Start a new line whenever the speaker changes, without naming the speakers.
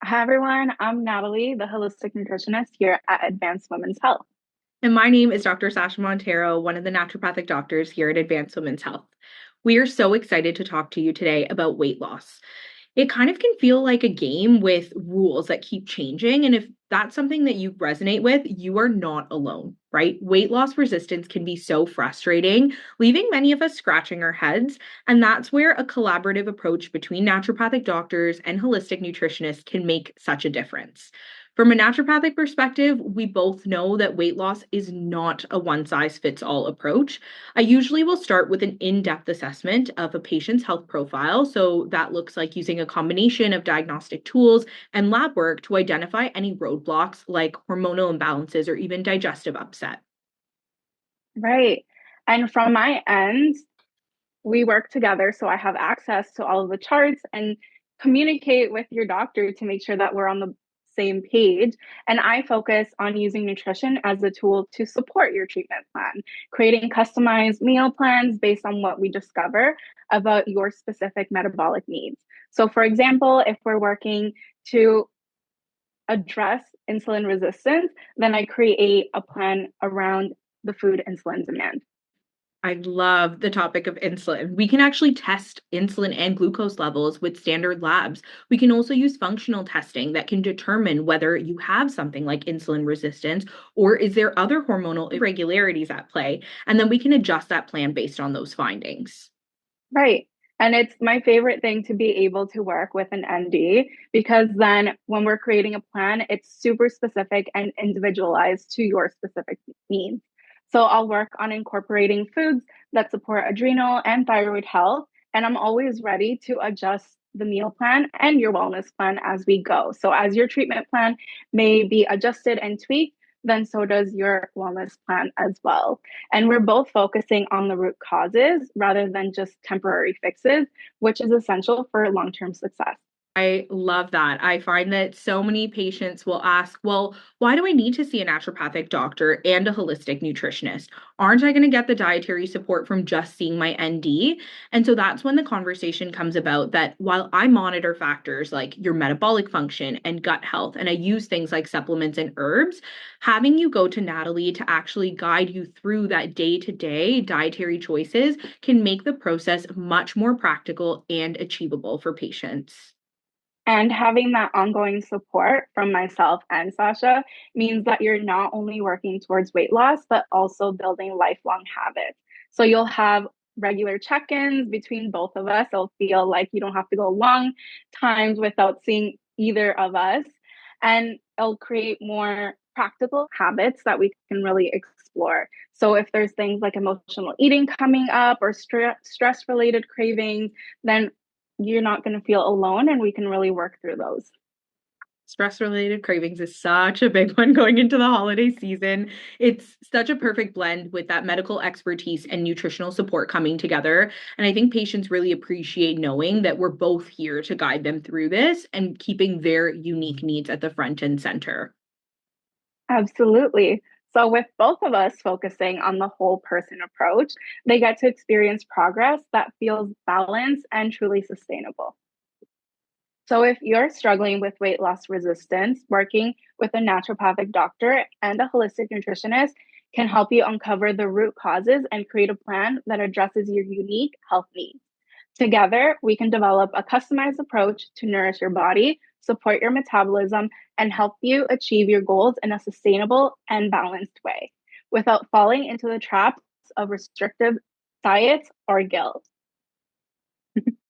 Hi everyone, I'm Natalie, the holistic nutritionist here at Advanced Women's Health.
And my name is Dr. Sasha Montero, one of the naturopathic doctors here at Advanced Women's Health. We are so excited to talk to you today about weight loss. It kind of can feel like a game with rules that keep changing. And if that's something that you resonate with, you are not alone, right? Weight loss resistance can be so frustrating, leaving many of us scratching our heads. And that's where a collaborative approach between naturopathic doctors and holistic nutritionists can make such a difference. From a naturopathic perspective, we both know that weight loss is not a one size fits all approach. I usually will start with an in depth assessment of a patient's health profile. So that looks like using a combination of diagnostic tools and lab work to identify any roadblocks like hormonal imbalances or even digestive upset.
Right. And from my end, we work together so I have access to all of the charts and communicate with your doctor to make sure that we're on the same page. And I focus on using nutrition as a tool to support your treatment plan, creating customized meal plans based on what we discover about your specific metabolic needs. So, for example, if we're working to address insulin resistance, then I create a plan around the food insulin demand.
I love the topic of insulin. We can actually test insulin and glucose levels with standard labs. We can also use functional testing that can determine whether you have something like insulin resistance or is there other hormonal irregularities at play. And then we can adjust that plan based on those findings.
Right. And it's my favorite thing to be able to work with an ND because then when we're creating a plan, it's super specific and individualized to your specific needs. So I'll work on incorporating foods that support adrenal and thyroid health. And I'm always ready to adjust the meal plan and your wellness plan as we go. So as your treatment plan may be adjusted and tweaked, then so does your wellness plan as well. And we're both focusing on the root causes rather than just temporary fixes, which is essential for long term success.
I love that. I find that so many patients will ask, well, why do I need to see a naturopathic doctor and a holistic nutritionist? Aren't I going to get the dietary support from just seeing my ND? And so that's when the conversation comes about that while I monitor factors like your metabolic function and gut health, and I use things like supplements and herbs, having you go to Natalie to actually guide you through that day to day dietary choices can make the process much more practical and achievable for patients.
And having that ongoing support from myself and Sasha means that you're not only working towards weight loss, but also building lifelong habits. So you'll have regular check ins between both of us. It'll feel like you don't have to go long times without seeing either of us. And it'll create more practical habits that we can really explore. So if there's things like emotional eating coming up or stress related cravings, then you're not going to feel alone and we can really work through those.
Stress related cravings is such a big one going into the holiday season. It's such a perfect blend with that medical expertise and nutritional support coming together. And I think patients really appreciate knowing that we're both here to guide them through this and keeping their unique needs at the front and center.
Absolutely. So, with both of us focusing on the whole person approach, they get to experience progress that feels balanced and truly sustainable. So, if you're struggling with weight loss resistance, working with a naturopathic doctor and a holistic nutritionist can help you uncover the root causes and create a plan that addresses your unique health needs. Together, we can develop a customized approach to nourish your body, support your metabolism, and help you achieve your goals in a sustainable and balanced way without falling into the traps of restrictive diets or guilt.